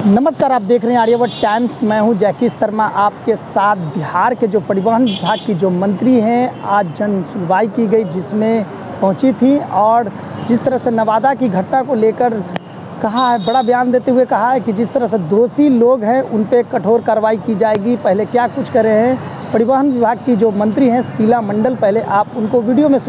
नमस्कार, आप देख रहे हैं आर्यभट्ट टाइम्स। मैं हूं जैकी शर्मा आपके साथ। बिहार के जो परिवहन विभाग की जो मंत्री हैं, आज जन सुनवाई की गई जिसमें पहुंची थी और जिस तरह से नवादा की घटना को लेकर कहा है, बड़ा बयान देते हुए कहा है कि जिस तरह से दोषी लोग हैं उन पे कठोर कार्रवाई की जाएगी। पहले क्या कुछ कर रहे हैं परिवहन विभाग की जो मंत्री हैं शीला मंडल, पहले आप उनको वीडियो में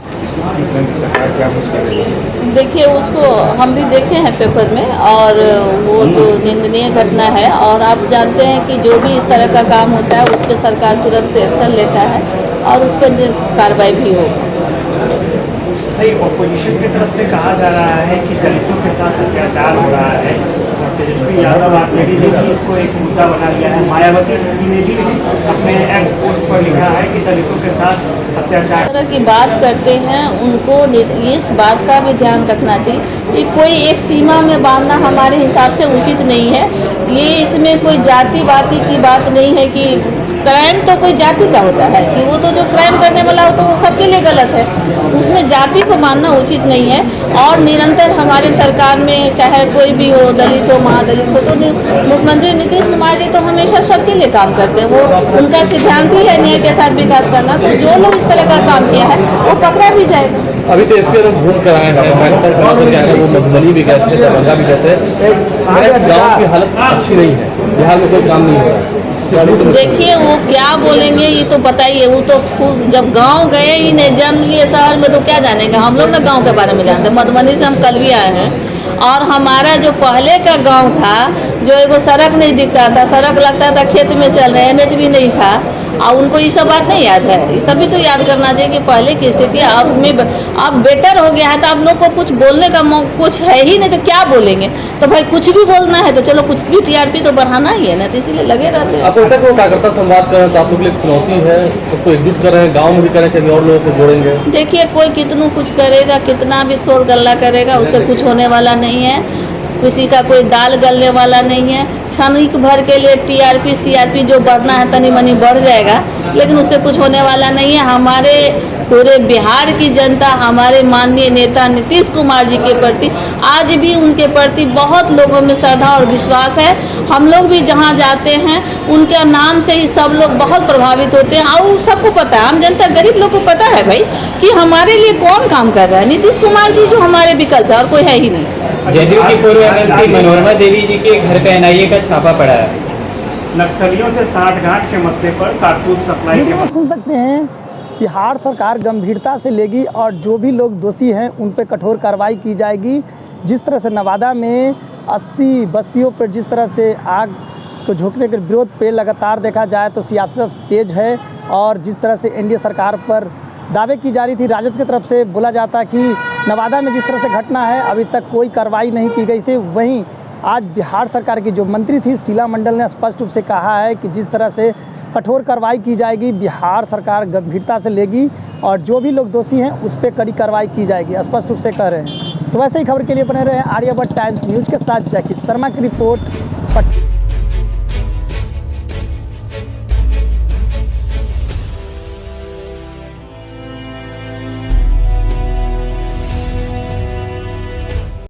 देखिए, उसको हम भी देखे हैं पेपर में और वो तो निंदनीय घटना है। और आप जानते हैं कि जो भी इस तरह का काम होता है उस पर सरकार तुरंत एक्शन लेता है और उस पर कार्रवाई भी होगी। ऑपोजिशन की तरफ से कहा जा रहा है कि दलितों के साथ अत्याचार हो रहा है और तेजस्वी यादव आरजेडी ने भी इसको एक मुद्दा बना लिया है। मायावती जी ने भी अपने एक्स पोस्ट पर लिखा है कि दलितों के साथ अत्याचार तरह की बात करते हैं, उनको इस बात का भी ध्यान रखना चाहिए कि कोई एक सीमा में बांधना हमारे हिसाब से उचित नहीं है। ये इसमें कोई जातिवादी की बात नहीं है कि क्राइम तो कोई जाति का होता है कि वो तो जो क्राइम करने वाला हो तो वो सबके लिए गलत है, उसमें जाति को मानना उचित नहीं है। और निरंतर हमारे सरकार में चाहे कोई भी हो, दलित हो, महादलित हो, तो मुख्यमंत्री नीतीश कुमार जी तो हमेशा सबके लिए काम करते हैं। वो उनका सिद्धांत ही है न्याय के साथ विकास करना। तो जो लोग इस तरह का काम किया है वो पकड़ा भी जाएगा। अभी तो इसके लोग घूम कर आए हैं, वो मधुबनी भी गए थे, दरभंगा भी गए थे। गाँव की हालत अच्छी नहीं है, बिहार में कोई काम नहीं हो रहा है। देखिए, वो क्या बोलेंगे ये तो बताइए। वो तो जब गांव गए ही नहीं, जन्म लिए शहर में, तो क्या जानेंगे। हम लोग ना गांव के बारे में जानते हैं। मधुबनी से हम कल भी आए हैं और हमारा जो पहले का गांव था, जो एगो सड़क नहीं दिखता था, सड़क लगता था खेत में चल रहे, एनएच भी नहीं था, और उनको ये सब बात नहीं याद है। ये सब भी तो याद करना चाहिए कि पहले की स्थिति अब बेटर हो गया है। तो आप लोग को कुछ बोलने का कुछ है ही नहीं, तो क्या बोलेंगे। तो भाई कुछ भी बोलना है तो चलो, कुछ भी टीआरपी तो बढ़ाना ही है ना, तो इसीलिए लगे रहते हैं। आप वो कार्यकर्ता संवाद कर रहे हैं तो आप लोग के लिए चुनौती है, उसको एकजुट कर रहे हैं, गाँव में भी करें कि और लोगों को जोड़ेंगे। देखिए, कोई कितनों कुछ करेगा, कितना भी शोर गल्ला करेगा, उससे कुछ होने वाला नहीं है। किसी का कोई दाल गलने वाला नहीं है। क्षणिक भर के लिए टीआरपी सीआरपी जो बढ़ना है तनी मनी बढ़ जाएगा, लेकिन उससे कुछ होने वाला नहीं है। हमारे पूरे बिहार की जनता हमारे माननीय नेता नीतीश कुमार जी के प्रति आज भी उनके प्रति बहुत लोगों में श्रद्धा और विश्वास है। हम लोग भी जहां जाते हैं उनके नाम से ही सब लोग बहुत प्रभावित होते हैं। और सबको पता है, आम जनता गरीब लोग को पता है भाई कि हमारे लिए कौन काम कर रहा है। नीतीश कुमार जी जो हमारे विकल्प है और कोई है ही नहीं। जदयू की पूर्व एमएलसी मनोरमा देवी जी के घर पे एनआईए का छापा पड़ा है। नक्सलियों से साठगांठ के मसले पर कारतूस सप्लाई के सुन सकते हैं। बिहार सरकार गंभीरता से लेगी और जो भी लोग दोषी हैं उन पर कठोर कार्रवाई की जाएगी। जिस तरह से नवादा में 80 बस्तियों पर जिस तरह से आग को झोंकने के विरोध पे लगातार देखा जाए तो सियासत तेज है। और जिस तरह से एनडीए सरकार पर दावे की जा रही थी, राजद की तरफ से बोला जाता कि नवादा में जिस तरह से घटना है अभी तक कोई कार्रवाई नहीं की गई थी, वहीं आज बिहार सरकार की जो मंत्री थी शीला मंडल ने स्पष्ट रूप से कहा है कि जिस तरह से कठोर कार्रवाई की जाएगी, बिहार सरकार गंभीरता से लेगी और जो भी लोग दोषी हैं उस पर कड़ी कार्रवाई की जाएगी, स्पष्ट रूप से कह रहे हैं। तो वैसे ही खबर के लिए बने रहे आर्यभट्ट टाइम्स न्यूज़ के साथ जैकी शर्मा की रिपोर्ट।